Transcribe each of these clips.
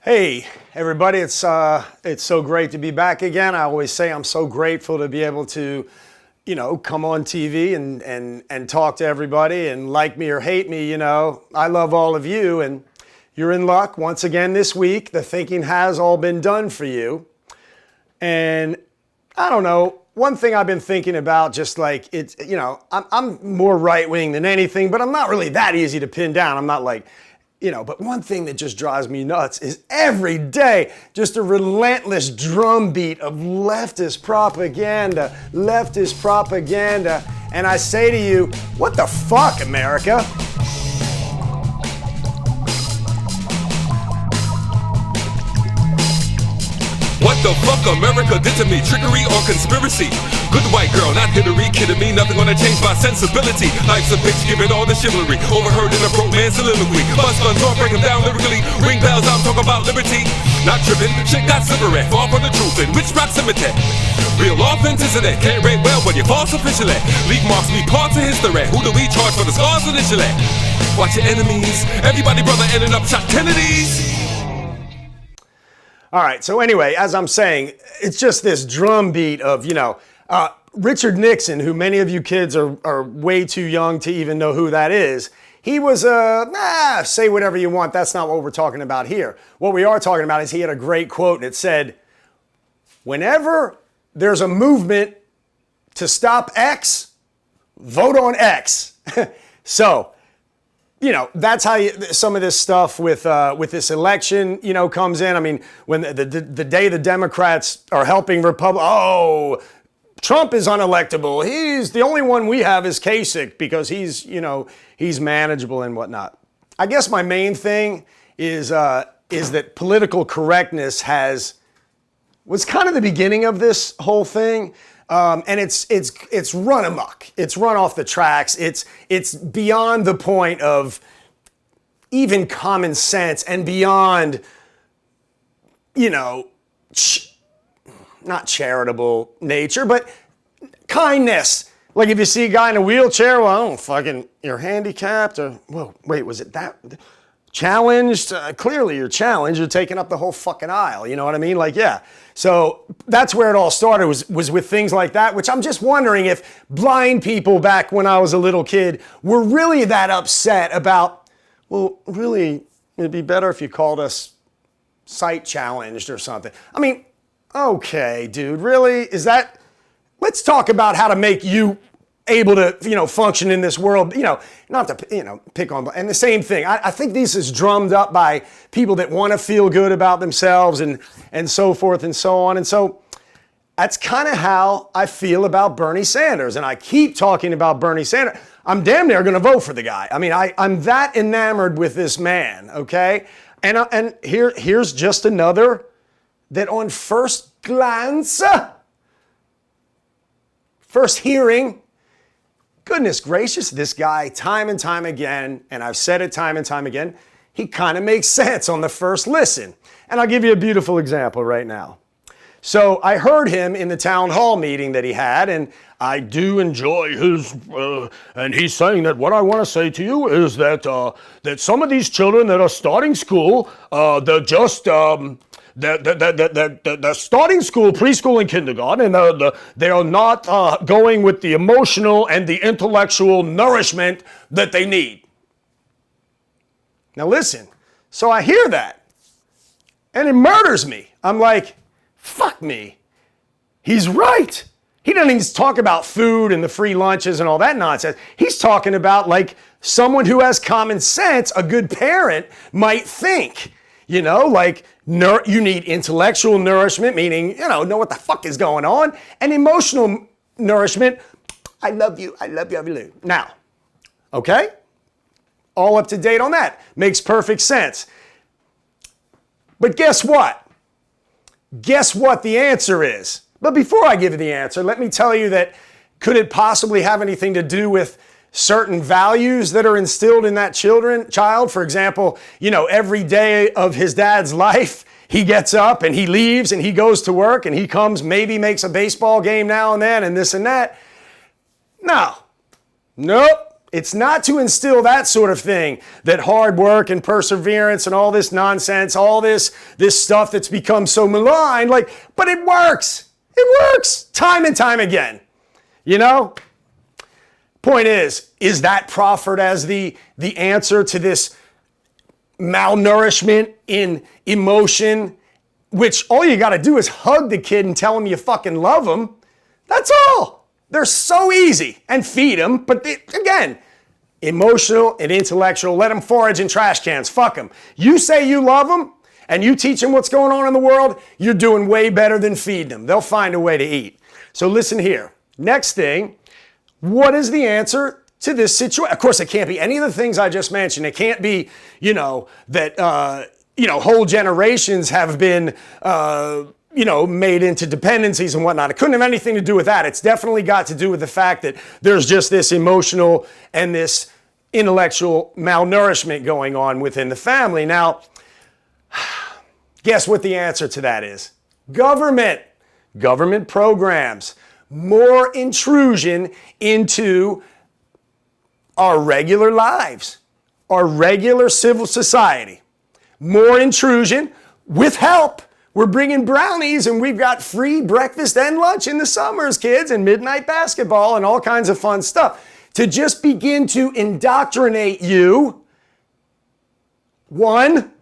Hey, everybody, it's so great to be back again. I always say I'm so grateful to be able to, come on TV and talk to everybody, and like me or hate me, I love all of you, and you're in luck once again this week. The thinking has all been done for you. And I don't know, one thing I've been thinking about, just like it's, I'm more right-wing than anything, but I'm not really that easy to pin down. I'm not like, but one thing that just drives me nuts is every day just a relentless drumbeat of leftist propaganda. And I say to you, what the fuck, America? What the fuck America did to me? Trickery or conspiracy? Good white girl, not Hillary, kidding me. Nothing gonna change my sensibility. Life's a bitch, giving all the chivalry. Overheard in a broke man's soliloquy. Bust guns or break him down lyrically. Ring bells, I'm talking about liberty. Not tripping, shit got slippery. Far from the truth in which proximity? Real authenticity can't rate well when you're false officially. Leave marks, be parts of history. Who do we charge for the scars initially? Watch your enemies. Everybody brother ending up shot Kennedys. All right, so anyway, as I'm saying, it's just this drumbeat of, Richard Nixon, who many of you kids are way too young to even know who that is. He was say whatever you want. That's not what we're talking about here. What we are talking about is he had a great quote, and it said, whenever there's a movement to stop X, vote on X. So, that's how some of this stuff with this election, comes in. I mean, when the day the Democrats are helping Trump is unelectable. He's the only one we have is Kasich because he's manageable and whatnot. I guess my main thing is that political correctness was kind of the beginning of this whole thing. And it's run amok. It's run off the tracks. It's beyond the point of even common sense and beyond, not charitable nature, but kindness. Like if you see a guy in a wheelchair, well, you're handicapped, or, whoa, wait, was it that? Challenged? Clearly you're challenged. You're taking up the whole fucking aisle. You know what I mean? Like, yeah. So that's where it all started, was with things like that, which I'm just wondering if blind people back when I was a little kid were really that upset about, well, really, it'd be better if you called us sight challenged or something. I mean, okay, dude, really? Let's talk about how to make you able to, function in this world, not to, pick on, and the same thing. I think this is drummed up by people that want to feel good about themselves and so forth and so on. And so that's kind of how I feel about Bernie Sanders. And I keep talking about Bernie Sanders. I'm damn near going to vote for the guy. I mean, I'm that enamored with this man, okay? And here's just another that on first glance, first hearing, goodness gracious, this guy, time and time again, and I've said it time and time again, he kind of makes sense on the first listen. And I'll give you a beautiful example right now. So I heard him in the town hall meeting that he had, and I do enjoy his, and he's saying that what I want to say to you is that that some of these children that are starting school, they're just, they're starting school, preschool and kindergarten, and they are not going with the emotional and the intellectual nourishment that they need. Now listen, so I hear that, and it murders me. I'm like, fuck me. He's right. He doesn't even talk about food and the free lunches and all that nonsense. He's talking about like someone who has common sense, a good parent might think. You need intellectual nourishment, meaning, know what the fuck is going on, and emotional nourishment, I love you. Now, okay? All up to date on that. Makes perfect sense. But guess what? Guess what the answer is? But before I give you the answer, let me tell you that could it possibly have anything to do with certain values that are instilled in that child? For example, every day of his dad's life, he gets up and he leaves and he goes to work and he comes, maybe makes a baseball game now and then and this and that. No. Nope. It's not to instill that sort of thing, that hard work and perseverance and all this nonsense, all this stuff that's become so maligned, but it works. It works time and time again. You know? Point is that proffered as the answer to this malnourishment in emotion, which all you got to do is hug the kid and tell him you fucking love him? That's all. They're so easy. And feed them. But again, emotional and intellectual, let them forage in trash cans. Fuck them. You say you love them and you teach them what's going on in the world, you're doing way better than feeding them. They'll find a way to eat. So listen here. Next thing, what is the answer to this situation? Of course, it can't be any of the things I just mentioned. It can't be, that, whole generations have been, made into dependencies and whatnot. It couldn't have anything to do with that. It's definitely got to do with the fact that there's just this emotional and this intellectual malnourishment going on within the family. Now, guess what the answer to that is? Government programs, more intrusion into our regular lives, our regular civil society. More intrusion with help. We're bringing brownies and we've got free breakfast and lunch in the summers, kids, and midnight basketball and all kinds of fun stuff to just begin to indoctrinate you. One,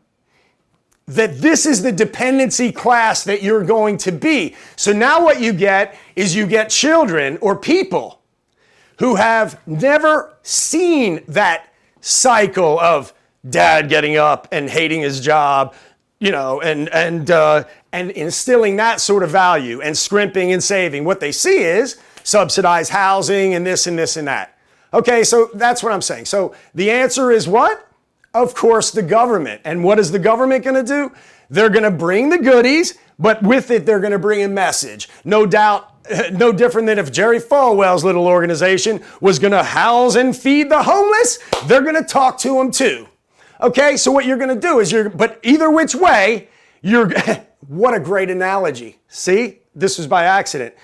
that this is the dependency class that you're going to be. So now what you get is you get children or people who have never seen that cycle of dad getting up and hating his job, and instilling that sort of value and scrimping and saving. What they see is subsidized housing and this and this and that. Okay, so that's what I'm saying. So the answer is what? Of course, the government. And what is the government going to do? They're going to bring the goodies, but with it, they're going to bring a message. No doubt, no different than if Jerry Falwell's little organization was going to house and feed the homeless, they're going to talk to them too. Okay, so what you're going to do is but either which way, what a great analogy. See, this was by accident.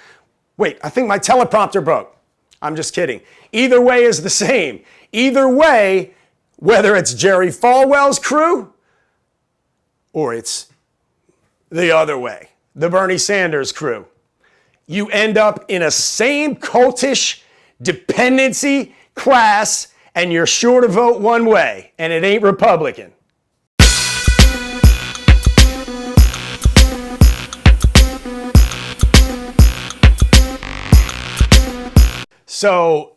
Wait, I think my teleprompter broke. I'm just kidding. Either way is the same. Either way, whether it's Jerry Falwell's crew or it's the other way, the Bernie Sanders crew, you end up in a same cultish dependency class, and you're sure to vote one way, and it ain't Republican. So,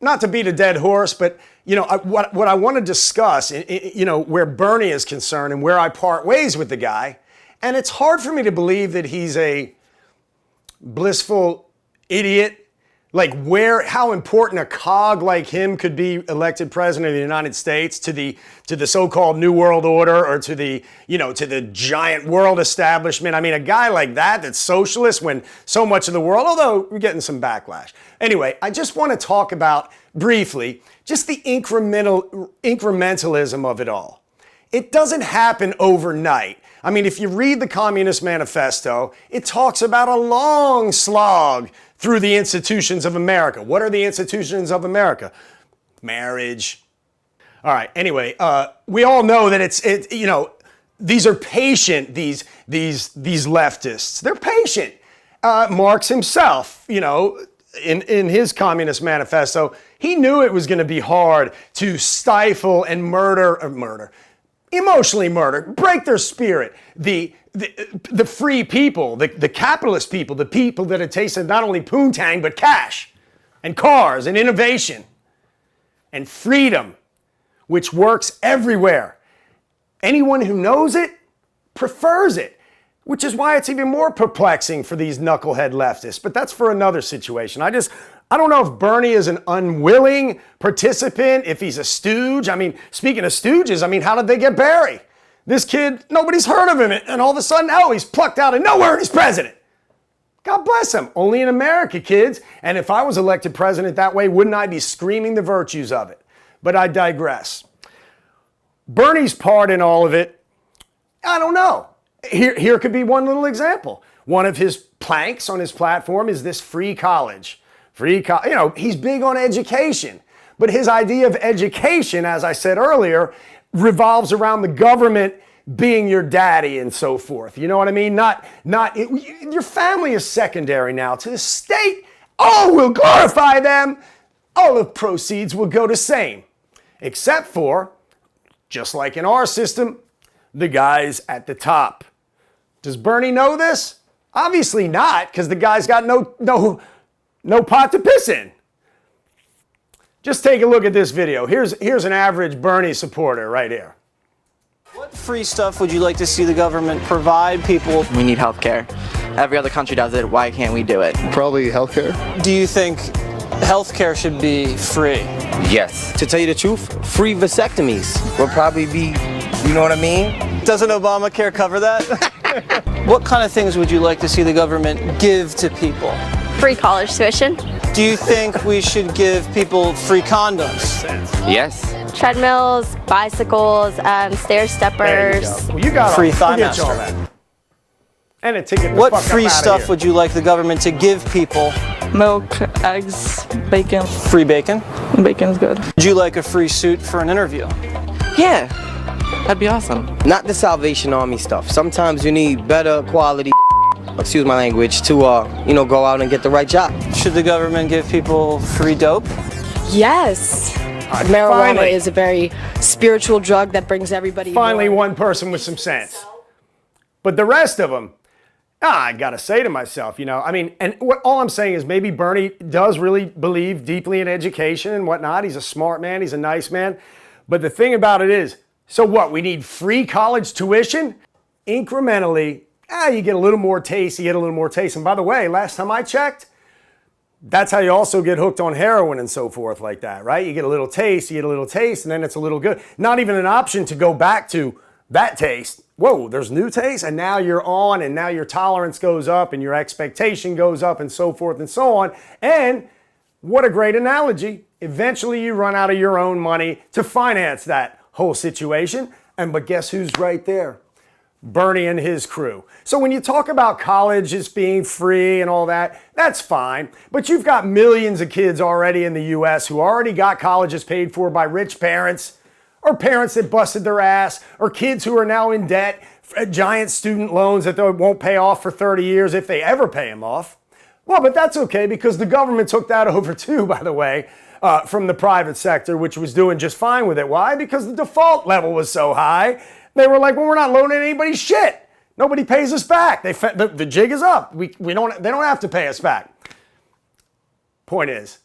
not to beat a dead horse, but, what I want to discuss, where Bernie is concerned and where I part ways with the guy, and it's hard for me to believe that he's a blissful idiot. How important a cog like him could be elected president of the United States to the so-called New World Order or to the giant world establishment. I mean, a guy like that's socialist when so much of the world, although we're getting some backlash. Anyway, I just want to talk about briefly just the incrementalism of it all. It doesn't happen overnight. I mean, if you read the Communist Manifesto, it talks about a long slog through the institutions of America. What are the institutions of America? Marriage. All right. Anyway, we all know that these are patient. These leftists. They're patient. Marx himself, in his Communist Manifesto, he knew it was going to be hard to stifle and emotionally murder, break their spirit, the free people, the capitalist people, the people that had tasted not only poontang, but cash and cars and innovation and freedom, which works everywhere. Anyone who knows it prefers it, which is why it's even more perplexing for these knucklehead leftists. But that's for another situation. I don't know if Bernie is an unwilling participant, if he's a stooge. I mean, speaking of stooges, how did they get Barry? This kid, nobody's heard of him, and all of a sudden, he's plucked out of nowhere and he's president. God bless him. Only in America, kids. And if I was elected president that way, wouldn't I be screaming the virtues of it? But I digress. Bernie's part in all of it, I don't know. Here could be one little example. One of his planks on his platform is this free college. He's big on education. But his idea of education, as I said earlier, revolves around the government being your daddy and so forth. You know what I mean? Your family is secondary now to the state. Oh, we'll glorify them. All the proceeds will go to same. Except for, just like in our system, the guys at the top. Does Bernie know this? Obviously not, because the guy's got no pot to piss in. Just take a look at this video. Here's an average Bernie supporter right here. What free stuff would you like to see the government provide people? We need health care. Every other country does it. Why can't we do it? Probably healthcare. Do you think health care should be free? Yes. To tell you the truth, free vasectomies will probably be, you know what I mean? Doesn't Obamacare cover that? What kind of things would you like to see the government give to people? Free college tuition. Do you think we should give people free condoms? Yes. Treadmills, bicycles, stair There you steppers. go. Well, you got Free forget Thighmaster. all that. And a ticket. What free stuff would you like the government to give people? Milk, eggs, bacon. Free bacon? Bacon's good. Would you like a free suit for an interview? Yeah, that'd be awesome. Not the Salvation Army stuff. Sometimes you need better quality, excuse my language, to go out and get the right job. Should the government give people free dope? Yes. Marijuana Finally. is a very spiritual drug that brings everybody. Finally, more. one person with some sense. But the rest of them, I gotta say to myself, all I'm saying is maybe Bernie does really believe deeply in education and whatnot. He's a smart man, he's a nice man. But the thing about it is, so what? We need free college tuition? Incrementally, you get a little more taste, And by the way, last time I checked, that's how you also get hooked on heroin and so forth like that, right? You get a little taste, and then it's a little good. Not even an option to go back to that taste. Whoa, there's new taste, and now you're on, and now your tolerance goes up, and your expectation goes up, and so forth and so on. And what a great analogy. Eventually you run out of your own money to finance that whole situation. But guess who's right there? Bernie and his crew. So when you talk about colleges being free and all that, that's fine. But you've got millions of kids already in the U.S. who already got colleges paid for by rich parents, or parents that busted their ass, or kids who are now in debt, giant student loans that they won't pay off for 30 years if they ever pay them off. Well, but that's okay because the government took that over too, by the way, from the private sector, which was doing just fine with it. Why? Because the default level was so high. They were like, well, we're not loaning anybody shit. Nobody pays us back. The jig is up. They don't have to pay us back. Point is,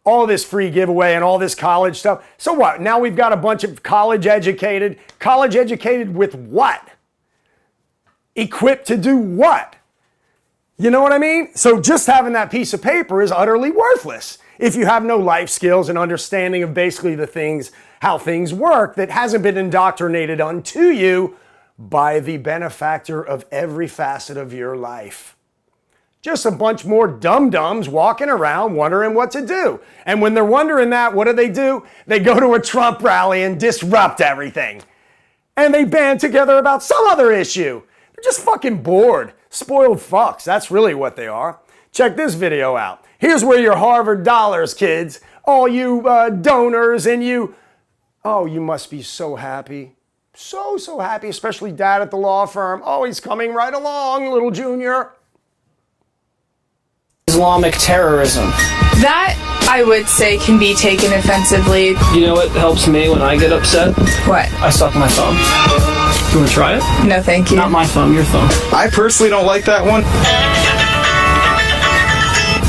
all this free giveaway and all this college stuff. So what? Now we've got a bunch of college educated with what? Equipped to do what? You know what I mean? So just having that piece of paper is utterly worthless if you have no life skills and understanding of basically how things work that hasn't been indoctrinated unto you by the benefactor of every facet of your life. Just a bunch more dum-dums walking around wondering what to do. And when they're wondering that, what do? They go to a Trump rally and disrupt everything. And they band together about some other issue. They're just fucking bored. Spoiled fucks. That's really what they are. Check this video out. Here's where your Harvard dollars, kids. All you donors and you... Oh, you must be so happy. So happy, especially dad at the law firm. Oh, he's coming right along, little junior. Islamic terrorism. That, I would say, can be taken offensively. You know what helps me when I get upset? What? I suck my thumb. You want to try it? No, thank you. Not my thumb, your thumb. I personally don't like that one.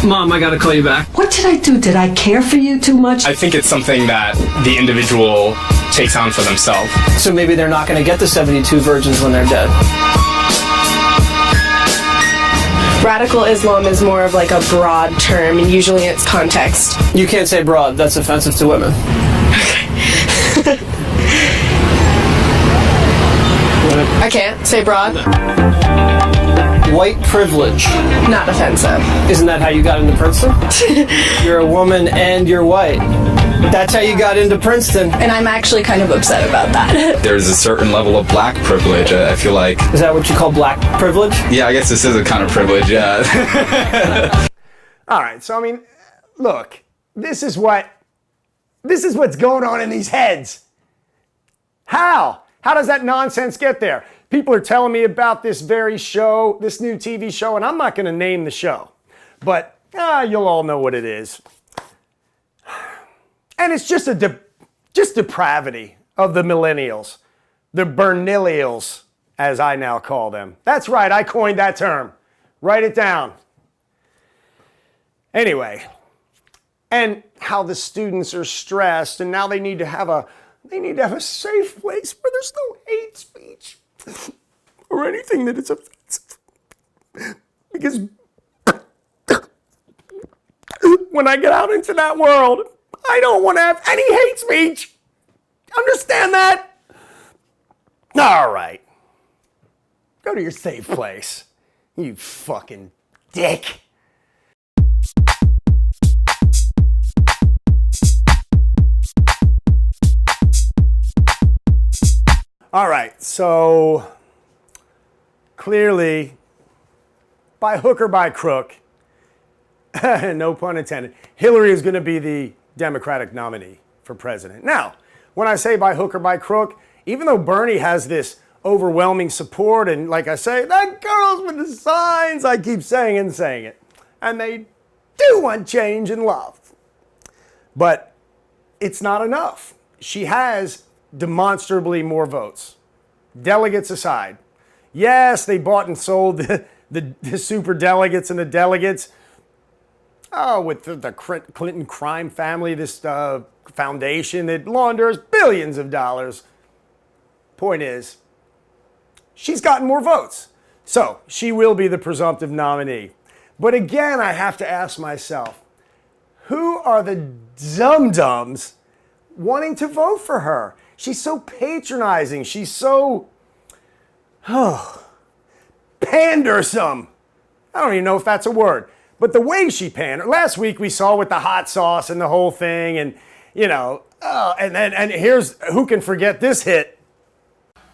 Mom, I gotta call you back. What did I do? Did I care for you too much? I think it's something that the individual takes on for themselves. So maybe they're not gonna get the 72 virgins when they're dead. Radical Islam is more of like a broad term, and usually it's context. You can't say broad, that's offensive to women. I can't say broad. White privilege. Not offensive. Isn't that how you got into Princeton? You're a woman and you're white. That's how you got into Princeton. And I'm actually kind of upset about that. There's a certain level of black privilege, I feel like. Is that what you call black privilege? Yeah, I guess this is a kind of privilege, yeah. All right, so I mean, look, this is what's going on in these heads. How does that nonsense get there? People are telling me about this very show, this new TV show, and I'm not going to name the show, but you'll all know what it is. And it's just depravity of the millennials, the Bernilials, as I now call them. That's right, I coined that term. Write it down. Anyway, and how the students are stressed, and now they need to have a safe place where there's no hate speech or anything that is offensive. Because when I get out into that world, I don't want to have any hate speech. Understand that? All right. Go to your safe place. You fucking dick. All right, so clearly, by hook or by crook, no pun intended, Hillary is going to be the Democratic nominee for president. Now, when I say by hook or by crook, even though Bernie has this overwhelming support, and like I say, that girl's with the signs, I keep saying it, and they do want change and love. But it's not enough. She has demonstrably more votes. Delegates aside. Yes, they bought and sold the super delegates and the delegates. Oh, with the Clinton crime family, this foundation that launders billions of dollars. Point is, she's gotten more votes. So she will be the presumptive nominee. But again, I have to ask myself, who are the dum-dums wanting to vote for her? She's so patronizing. She's so pandersome. I don't even know if that's a word. But the way she pandered. Last week we saw with the hot sauce and the whole thing, and and here's, who can forget this hit?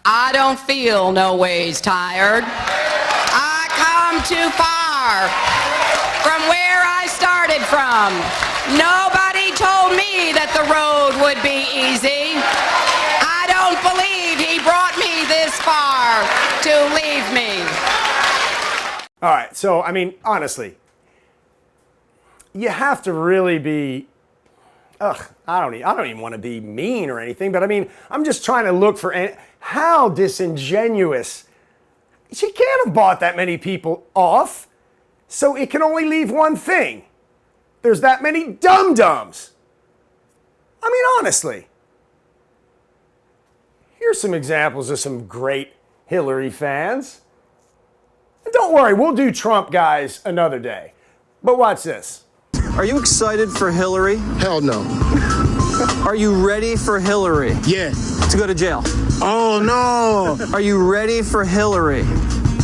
I don't feel no ways tired. I come too far from where I started from. Nobody told me that the road would be easy. I don't believe he brought me this far to leave me. All right, so, I mean, honestly, you have to really be, I don't even want to be mean or anything, but I mean, I'm just trying to look for how disingenuous. She can't have bought that many people off, so it can only leave one thing. There's that many dum-dums. I mean, honestly. Here's some examples of some great Hillary fans. And don't worry, we'll do Trump guys another day. But watch this. Are you excited for Hillary? Hell no. Are you ready for Hillary? Yeah. To go to jail? Oh, no. Are you ready for Hillary?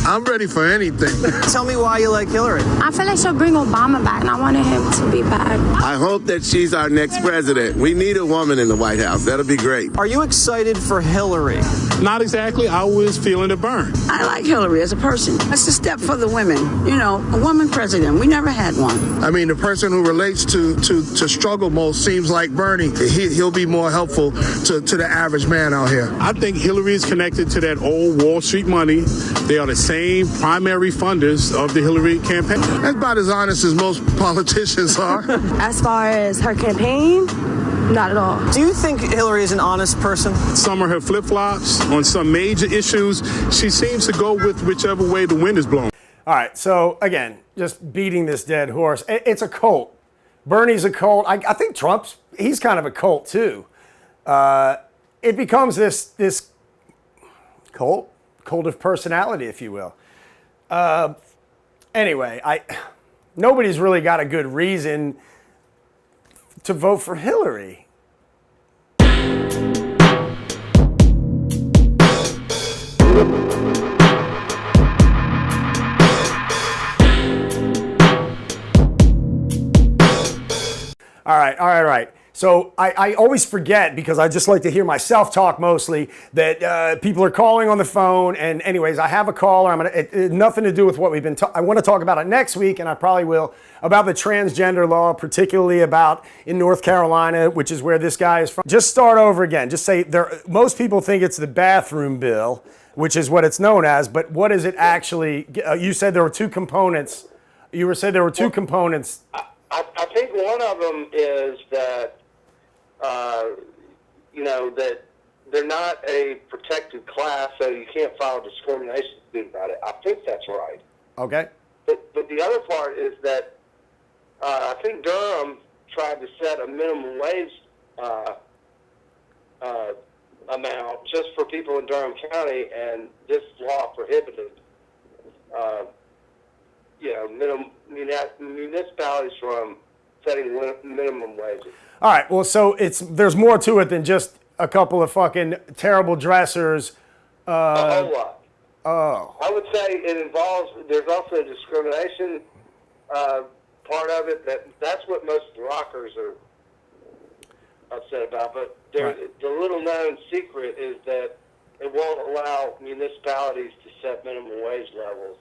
I'm ready for anything. Tell me why you like Hillary. I feel like she'll bring Obama back, and I wanted him to be back. I hope that she's our next president. We need a woman in the White House. That'll be great. Are you excited for Hillary? Not exactly. I was feeling the burn. I like Hillary as a person. It's a step for the women. You know, a woman president. We never had one. I mean, the person who relates to struggle most seems like Bernie. He'll be more helpful to the average man out here. I think Hillary is connected to that old Wall Street money. They are the same primary funders of the Hillary campaign. That's about as honest as most politicians are. As far as her campaign, not at all. Do you think Hillary is an honest person? Some of her flip-flops on some major issues, she seems to go with whichever way the wind is blowing. All right, so again, just beating this dead horse. It's a cult. Bernie's a cult. I think he's kind of a cult too. It becomes this cult of personality, if you will. Anyway, nobody's really got a good reason to vote for Hillary. All right. So I always forget, because I just like to hear myself talk mostly, that people are calling on the phone. And anyways, I have a caller. It nothing to do with what we've been I want to talk about it next week, and I probably will, about the transgender law, particularly about in North Carolina, which is where this guy is from. Just start over again. Just say most people think it's the bathroom bill, which is what it's known as. But what is it actually? You said there were two components. Said there were two components. I think one of them is that, that they're not a protected class, so you can't file discrimination suit about it. I think that's right. Okay. But the other part is that I think Durham tried to set a minimum wage amount just for people in Durham County, and this law prohibited municipalities from setting minimum wages. All right, well, so there's more to it than just a couple of fucking terrible dressers. A whole lot. Oh. I would say there's also a discrimination part of it. That's what most rockers are upset about. But the little known secret is that it won't allow municipalities to set minimum wage levels.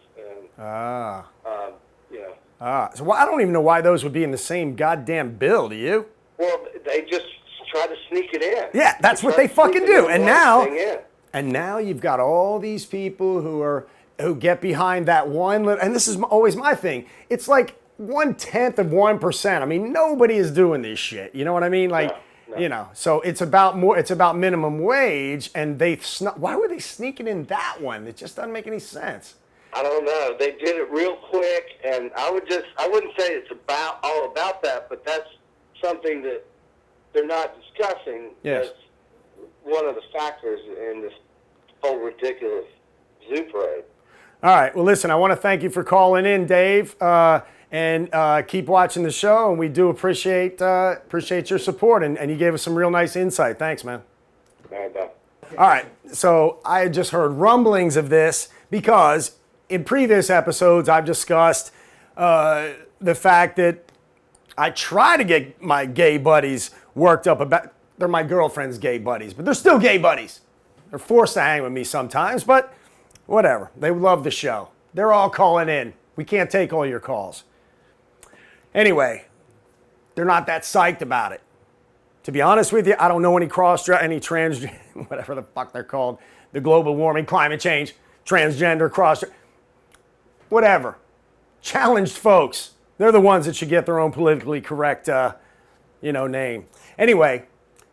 So I don't even know why those would be in the same goddamn bill, do you? Well, they just try to sneak it in. Yeah, that's what they fucking do. And now you've got all these people who get behind that one and this is always my thing. It's like 0.1%. I mean, nobody is doing this shit. You know what I mean? Like, so it's about minimum wage, and why were they sneaking in that one? It just doesn't make any sense. I don't know. They did it real quick, and I wouldn't say it's all about that, but that's something that they're not discussing as one of the factors in this whole ridiculous zoo parade. All right. Well, listen, I want to thank you for calling in, Dave, and keep watching the show, and we do appreciate your support, and you gave us some real nice insight. Thanks, man. All right, bye. All right. So I had just heard rumblings of this because in previous episodes, I've discussed the fact that I try to get my gay buddies worked up about. They're my girlfriend's gay buddies, but they're still gay buddies. They're forced to hang with me sometimes, but whatever. They love the show. They're all calling in. We can't take all your calls. Anyway, they're not that psyched about it. To be honest with you, I don't know any trans, whatever the fuck they're called, the global warming, climate change, transgender, whatever. Challenged folks. They're the ones that should get their own politically correct, name. Anyway,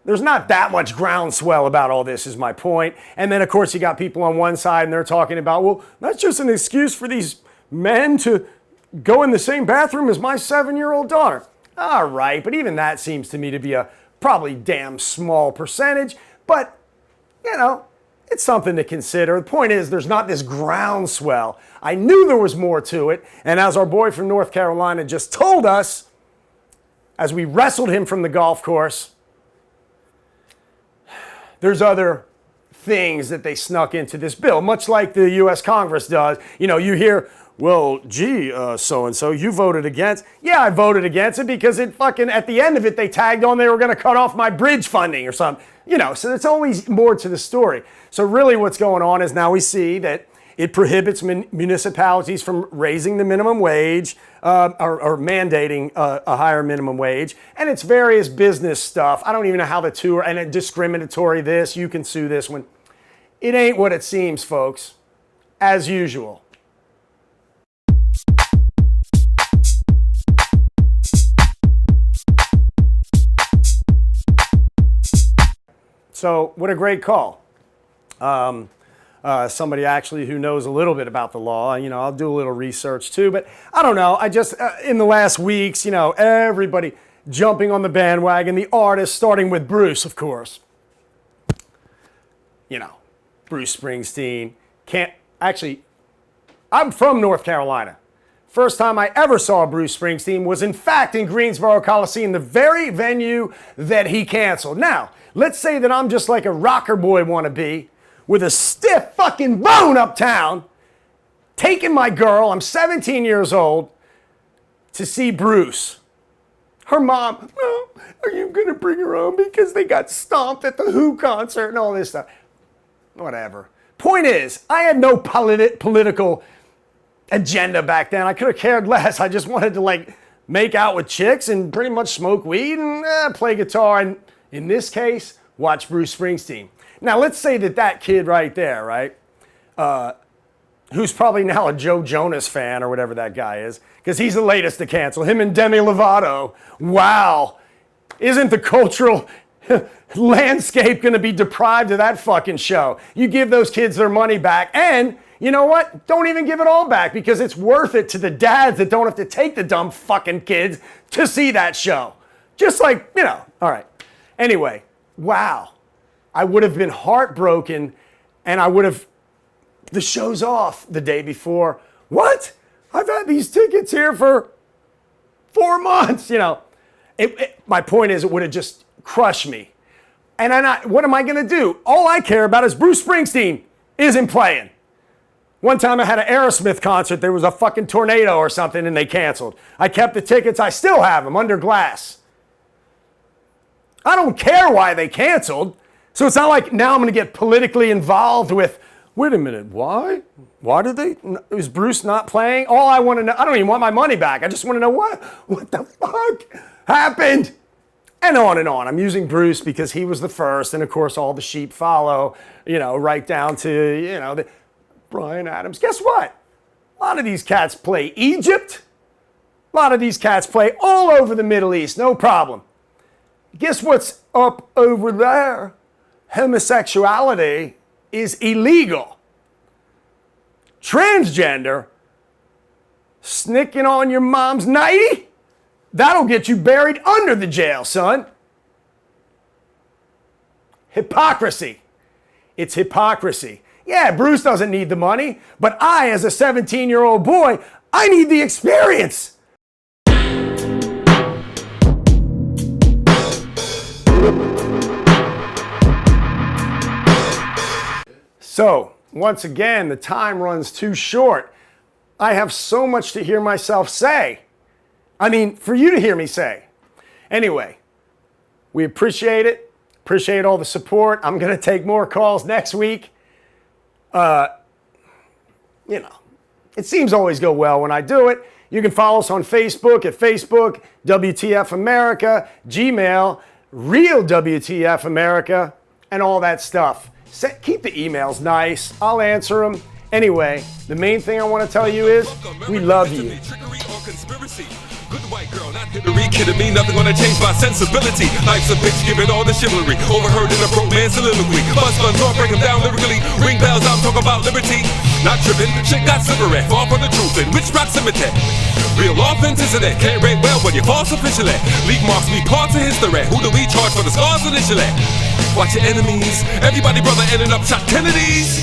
there's not that much groundswell about all this is my point. And then, of course, you got people on one side and they're talking about, well, that's just an excuse for these men to go in the same bathroom as my 7-year-old daughter. All right, but even that seems to me to be a probably damn small percentage. But, it's something to consider. The point is, there's not this groundswell. I knew there was more to it. And as our boy from North Carolina just told us, as we wrestled him from the golf course, there's other things that they snuck into this bill, much like the U.S. Congress does. You hear, well, gee, so-and-so, you voted against. Yeah, I voted against it because at the end of it, they tagged on they were going to cut off my bridge funding or something. So there's always more to the story. So really what's going on is now we see that it prohibits municipalities from raising the minimum wage or mandating a higher minimum wage. And it's various business stuff. I don't even know how the two are, and a discriminatory this, you can sue this one. It ain't what it seems, folks, as usual. So what a great call. Somebody actually who knows a little bit about the law. I'll do a little research too, but I don't know. I just, in the last weeks, everybody jumping on the bandwagon, the artists, starting with Bruce, of course. Bruce Springsteen. I'm from North Carolina. First time I ever saw Bruce Springsteen was in fact in Greensboro Coliseum, the very venue that he canceled. Now, let's say that I'm just like a rocker boy wannabe with a stiff fucking bone uptown, taking my girl, I'm 17 years old, to see Bruce. Her mom, no, are you going to bring her home because they got stomped at the Who concert and all this stuff? Whatever. Point is, I had no political agenda back then. I could have cared less. I just wanted to like make out with chicks and pretty much smoke weed and play guitar. And in this case, watch Bruce Springsteen. Now, let's say that kid right there, right, who's probably now a Joe Jonas fan or whatever that guy is, because he's the latest to cancel. Him and Demi Lovato. Wow. Isn't the cultural landscape going to be deprived of that fucking show? You give those kids their money back, and you know what? Don't even give it all back, because it's worth it to the dads that don't have to take the dumb fucking kids to see that show. Just like, you know, all right. Anyway, wow. I would have been heartbroken, and I would have, the show's off the day before. What? I've had these tickets here for 4 months, you know. My point is, it would have just crushed me. And what am I going to do? All I care about is Bruce Springsteen isn't playing. One time I had an Aerosmith concert. There was a fucking tornado or something, and they canceled. I kept the tickets. I still have them under glass. I don't care why they canceled. So it's not like now I'm going to get politically involved with, wait a minute, why? Why did they? Is Bruce not playing? All I want to know, I don't even want my money back. I just want to know what the fuck happened? And on and on. I'm using Bruce because he was the first, and of course all the sheep follow, you know, right down to, you know, Bryan Adams. Guess what? A lot of these cats play Egypt. A lot of these cats play all over the Middle East, no problem. Guess what's up over there? Homosexuality is illegal. Transgender, snicking on your mom's nightie, that'll get you buried under the jail, son. Hypocrisy. It's hypocrisy. Yeah, Bruce doesn't need the money, but I, as a 17-year-old boy, I need the experience. So, once again, the time runs too short. I have so much to hear myself say. I mean, for you to hear me say. Anyway, we appreciate it. Appreciate all the support. I'm going to take more calls next week. You know, it seems to always go well when I do it. You can follow us on Facebook at Facebook, WTF America, Gmail, Real WTF America, and all that stuff. Keep the emails nice. I'll answer them. Anyway, the main thing I want to tell you is we love you. Good white girl, not Hillary, kidding me, nothing gonna change my sensibility. Life's a bitch, giving all the chivalry. Overheard in a broke man soliloquy. Bust guns on, break them down lyrically. Ring bells out, talk about liberty. Not tripping, shit got cigarette. Far from the truth in which proximity. Real authenticity, can't rate well when you're false officially. Leave marks, leave parts of history. Who do we charge for the scars initially? Watch your enemies. Everybody brother ended up shot Kennedys.